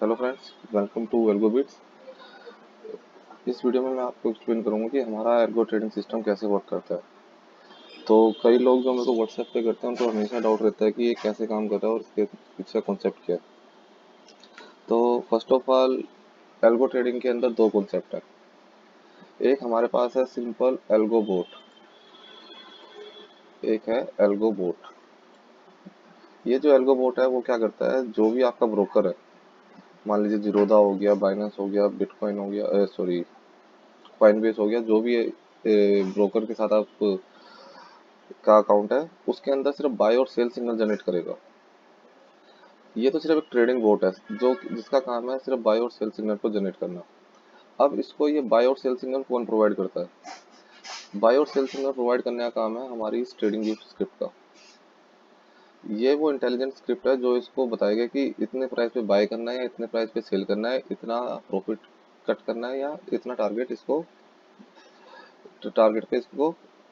Hello friends, welcome to Algo Bits. इस video में मैं आपको एक्सप्लेन करूंगा कि हमारा एल्गो ट्रेडिंग सिस्टम कैसे वर्क करता है। तो कई लोग जो मेरे को व्हाट्सएप पे करते हैं उनको हमेशा डाउट रहता है कि ये कैसे काम कर रहा है और इसके पीछे कॉन्सेप्ट क्या है। तो first of all, algo trading के अंदर दो कॉन्सेप्ट है। एक हमारे पास है सिंपल एल्गो बोट, एक है एल्गो बोट। ये जो एल्गो बोट है वो क्या करता है, जो भी आपका ब्रोकर है, मान लीजिए जीरोधा हो गया, बाइनेंस हो गया, बिटकॉइन हो गया, सॉरी कॉइनबेस हो गया, जो भी ब्रोकर के साथ आप का अकाउंट है, उसके अंदर सिर्फ बाय और सेल सिग्नल जनरेट करेगा। ये तो सिर्फ एक ट्रेडिंग बोट है जो जिसका काम है सिर्फ बाय और सेल सिग्नल को जनरेट करना। अब इसको ये बाय और सेल सिग्नल कौन प्रोवाइड करता है? बाय और सेल सिग्नल प्रोवाइड करने का काम है हमारी इस ट्रेडिंग व्यू स्क्रिप्ट का। ये वो इंटेलिजेंट स्क्रिप्ट है जो इसको बताएगा कि इतने प्राइस पे बाय करना है या इतने प्राइस पे सेल करना है, इतना प्रॉफिट कट करना है या इतना टारगेट पे इसको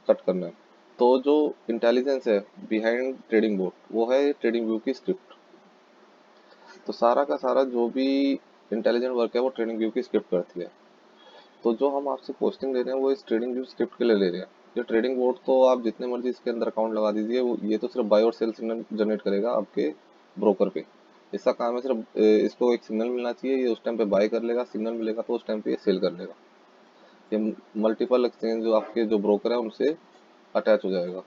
कट करना है। तो जो इंटेलिजेंस है बिहाइंड ट्रेडिंग बोट वो है ट्रेडिंग व्यू की स्क्रिप्ट। तो सारा का सारा जो भी इंटेलिजेंट वर्क है वो ट्रेडिंग व्यू की स्क्रिप्ट करती है। तो जो हम आपसे पोस्टिंग ले रहे हैं वो इस ट्रेडिंग व्यू स्क्रिप्ट के लिए ले रहे हैं। ये ट्रेडिंग बोर्ड तो आप जितने मर्जी इसके अंदर अकाउंट लगा दीजिए, वो ये तो सिर्फ बाय और सेल सिग्नल जनरेट करेगा आपके ब्रोकर पे। इसका काम है सिर्फ इसको एक सिग्नल मिलना चाहिए, ये उस टाइम पे बाय कर लेगा, सिग्नल मिलेगा तो उस टाइम पे ये सेल कर लेगा। ये मल्टीपल एक्सचेंज जो आपके जो ब्रोकर है उनसे अटैच हो जाएगा।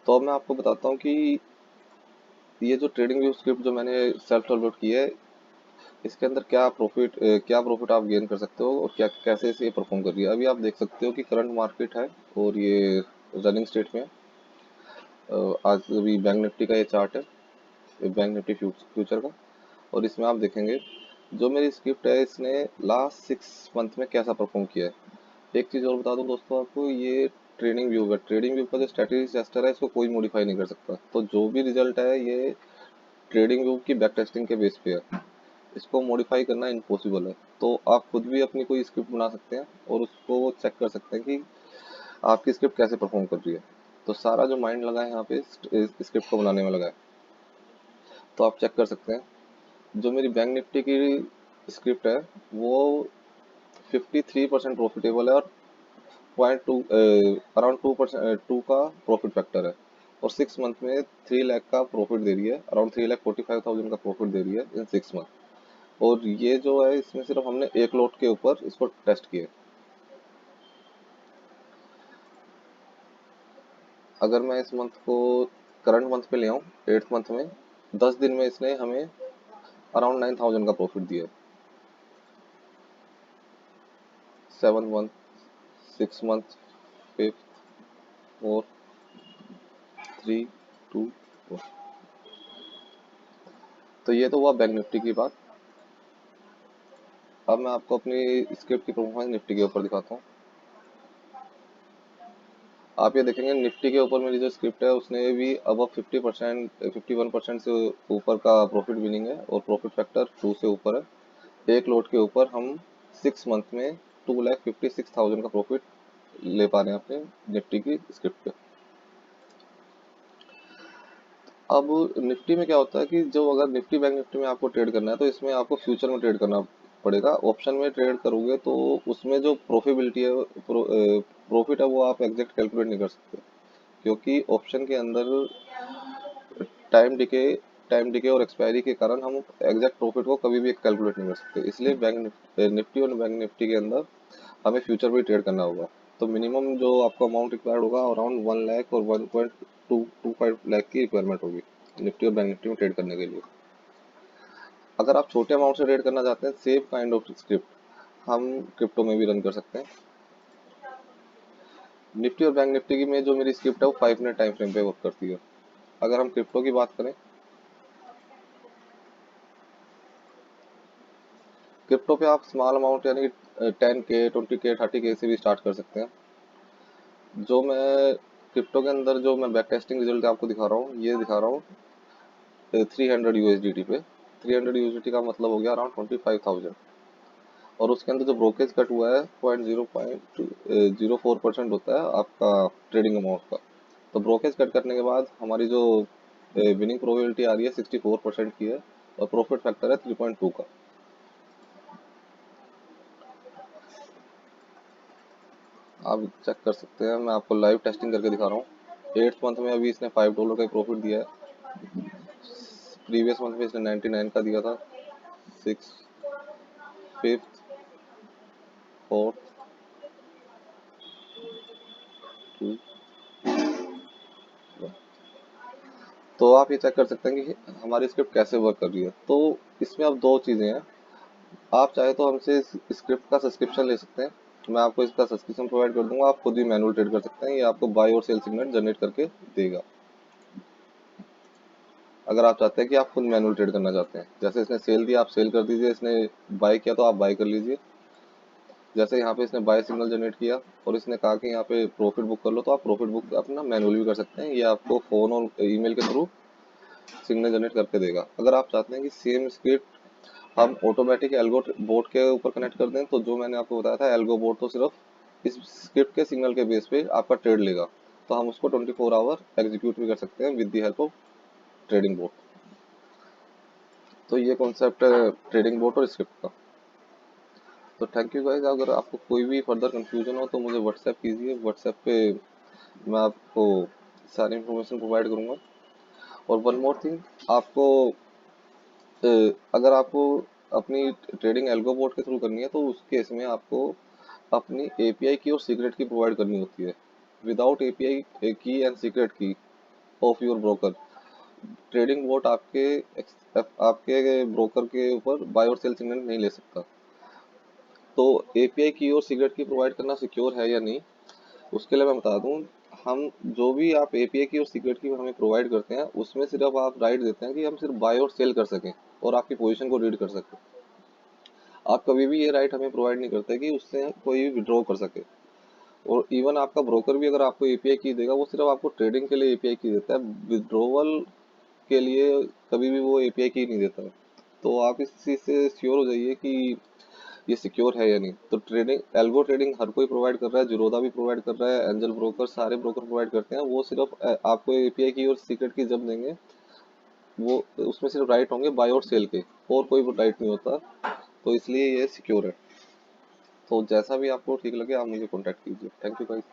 तो अब मैं आपको बताता हूँ कि ये जो ट्रेडिंग व्यू स्क्रिप्ट जो मैंने सेल्फ डाउनलोड की है, इसके अंदर क्या प्रॉफिट आप गेन कर सकते हो और क्या कैसे से ये परफॉर्म कर रही है। अभी आप देख सकते हो कि करंट मार्केट है और ये रनिंग स्टेट में है। आज अभी बैंक निफ्टी का ये चार्ट है, बैंक निफ्टी फ्यूचर का। और इसमें आप देखेंगे जो मेरी स्क्रिप्ट है इसने लास्ट 6 मंथ में कैसा परफॉर्म किया है। एक चीज़ और बता दूं दोस्तों आपको, ये ट्रेडिंग व्यू का जो स्ट्रेटेजी टेस्टर है इसको कोई मॉडिफाई नहीं कर सकता। तो जो भी रिजल्ट है ये ट्रेडिंग व्यू की बैक टेस्टिंग के बेस पे है, इसको मॉडिफाई करना इम्पॉसिबल है। तो आप खुद भी अपनी कोई स्क्रिप्ट बना सकते हैं और उसको चेक कर सकते हैं कि आपकी स्क्रिप्ट कैसे परफॉर्म कर रही है। तो सारा जो माइंड लगा है यहाँ पे स्क्रिप्ट को बनाने में लगा है। तो आप चेक कर सकते हैं जो मेरी बैंक निफ्टी की स्क्रिप्ट है वो 53% प्रॉफिटेबल है और 0.2 अराउंड 2% 2 का प्रॉफिट फैक्टर है। और 6 मंथ में 3 लाख का प्रॉफिट दे रही है, अराउंड 3,45,000 का प्रॉफिट दे रही है इन 6 मंथ। और ये जो है इसमें सिर्फ हमने एक लॉट के ऊपर इसको टेस्ट किया है। अगर मैं इस मंथ को करंट मंथ पे ले आऊँ, 8th मंथ में 10 दिन में इसने हमें अराउंड 9,000 का प्रॉफिट दिया है। 7th month, 6 month, 5th, 4, 3, 2, 1। तो ये तो हुआ बैंक निफ्टी की बात। अब मैं आपको अपनी स्क्रिप्ट की परफॉर्मेंस निफ्टी के ऊपर दिखाता हूँ। आप ये देखेंगे निफ्टी के ऊपर मेरी जो स्क्रिप्ट है उसने भी अब 50%, 51% से ऊपर का प्रॉफिट विनिंग है और प्रॉफिट फैक्टर 2 से ऊपर है। एक लोट के ऊपर हम 6 मंथ में 2,56,000 का प्रॉफिट ले पा रहे हैं अपने निफ्टी की स्क्रिप्ट पे। अब निफ्टी में क्या होता है कि जो अगर निफ्टी बैंक निफ्टी में आपको ट्रेड करना है तो इसमें आपको फ्यूचर में ट्रेड करना पड़ेगा। ऑप्शन में ट्रेड करोगे तो उसमें जो प्रॉफिबिलिटी है, प्रॉफिट है, वो आप एग्जैक्ट कैलकुलेट नहीं कर सकते, क्योंकि ऑप्शन के अंदर टाइम डिके टाइम डिके और एक्सपायरी के कारण हम एग्जैक्ट प्रॉफिट को कभी भी कैलकुलेट नहीं कर सकते। इसलिए निफ्टी और बैंक निफ्टी के अंदर हमें फ्यूचर भी ट्रेड करना होगा। तो मिनिमम जो आपका अमाउंट रिक्वायर्ड होगा अराउंड 1 लाख और 1.25 लाख की रिक्वायरमेंट होगी निफ्टी और बैंक निफ्टी में ट्रेड करने के लिए। अगर आप छोटे अमाउंट से ट्रेड करना चाहते हैं, सेम काइंड ऑफ स्क्रिप्ट हम क्रिप्टो में भी रन कर सकते हैं। निफ्टी और बैंक निफ्टी की में जो मेरी स्क्रिप्ट है वो 5 मिनट टाइम फ्रेम पे वर्क करती है। अगर हम क्रिप्टो की बात करें, क्रिप्टो पे आप स्मॉल अमाउंट यानी कि 10K, 20K, 30K से भी स्टार्ट कर सकते हैं। जो मैं क्रिप्टो के अंदर जो मैं बैक टेस्टिंग रिजल्ट आपको दिखा रहा हूँ, ये दिखा रहा हूँ 300 USDT पे। 300 USDT का मतलब हो गया अराउंड 25,000। और उसके अंदर जो ब्रोकेज कट हुआ है 0.04% होता है आपका ट्रेडिंग अमाउंट का। तो ब्रोकेज कट करने के बाद हमारी जो विनिंग प्रोबेबिलिटी आ रही है 64% की है, और प्रॉफिट फैक्टर है 3.2 का। आप चेक कर सकते हैं, मैं आपको लाइव टेस्टिंग करके दिखा रहा हूँ। 8th मंथ में अभी इसने $5 का प्रॉफिट दिया है, प्रीवियस मंथ में इसने 99 का दिया था। 6, 5th, 4th, 2, तो आप ये चेक कर सकते हैं कि हमारी स्क्रिप्ट कैसे वर्क कर रही है। तो इसमें अब दो चीज़ें हैं, आप चाहे तो हमसे इस स्क्रिप्ट का सब्सक्रिप्शन ले सकते हैं, मैं आपको इसका सब्सक्रिप्शन प्रोवाइड कर दूंगा, आप खुद भी मैनुअल ट्रेड कर सकते हैं, ये आपको बाय और सेल सिग्नल जनरेट करके देगा। अगर आप चाहते हैं कि आप खुद मैनुअल ट्रेड करना चाहते हैं, जैसे इसने सेल दिया आप सेल कर दीजिए, इसने बाय किया तो आप बाय कर लीजिए। जैसे यहाँ पे इसने बाय सिग्नल जनरेट किया और इसने कहा कि यहाँ पे प्रॉफिट बुक कर लो, तो आप प्रॉफिट बुक अपना मैनुअली भी कर सकते हैं, ये आपको फोन और ईमेल के थ्रू सिग्नल जनरेट करके देगा। अगर आप चाहते हैं कि सेम स्क्रिप्ट हम ऑटोमेटिक एल्गो बोर्ड के ऊपर कनेक्ट कर दें, तो जो मैंने आपको बताया था एल्गो बोर्ड तो सिर्फ इस स्क्रिप्ट के सिग्नल के बेस पे आपका ट्रेड लेगा, तो हम उसको 24 आवर एग्जीक्यूट भी कर सकते हैं with the help of trading board. तो ये कॉन्सेप्ट है ट्रेडिंग बोर्ड और स्क्रिप्ट का। तो थैंक यू गाइस, अगर आपको कोई भी फर्दर कंफ्यूजन हो तो मुझे व्हाट्सएप कीजिए, व्हाट्सएप पे मैं आपको सारी इन्फॉर्मेशन प्रोवाइड करूंगा। और वन मोर थिंग, आपको अगर आपको अपनी ट्रेडिंग एल्गो बोर्ड के थ्रू करनी है, तो उस केस में आपको अपनी एपीआई की और सीक्रेट की प्रोवाइड करनी होती है। विदाउट एपीआई की एंड सीक्रेट की of your broker, trading board आपके ब्रोकर के ऊपर बाय और सेल सिग्नल नहीं ले सकता। तो एपीआई की और सीक्रेट की प्रोवाइड करना सिक्योर है या नहीं, उसके लिए मैं बता दूं, हम जो भी आप एपीआई की और सीक्रेट की हमें प्रोवाइड करते हैं, उसमें सिर्फ आप राइट देते हैं कि हम सिर्फ बाय और सेल कर सकें और आपकी पोजीशन को रीड कर सकें। आप कभी भी ये राइट हमें प्रोवाइड नहीं करते कि उससे कोई भी विड्रॉ कर सके। और इवन आपका ब्रोकर भी अगर आपको एपीआई की देगा, वो सिर्फ आपको ट्रेडिंग के लिए एपीआई की देता है, विड्रॉवल के लिए कभी भी वो एपीआई की नहीं देता है। तो आप इस चीज़ से श्योर हो जाइए कि ये सिक्योर है या नहीं। तो ट्रेडिंग एल्गो ट्रेडिंग हर कोई प्रोवाइड कर रहा है, जीरोधा भी प्रोवाइड कर रहा है, एंजल ब्रोकर सारे ब्रोकर प्रोवाइड करते हैं, वो सिर्फ आपको एपीआई की और सीक्रेट की जब देंगे, वो उसमें सिर्फ राइट होंगे बाय और सेल के, और कोई राइट नहीं होता। तो इसलिए ये सिक्योर है। तो जैसा भी आपको ठीक लगे आप मुझे कॉन्टैक्ट कीजिए। Thank you guys.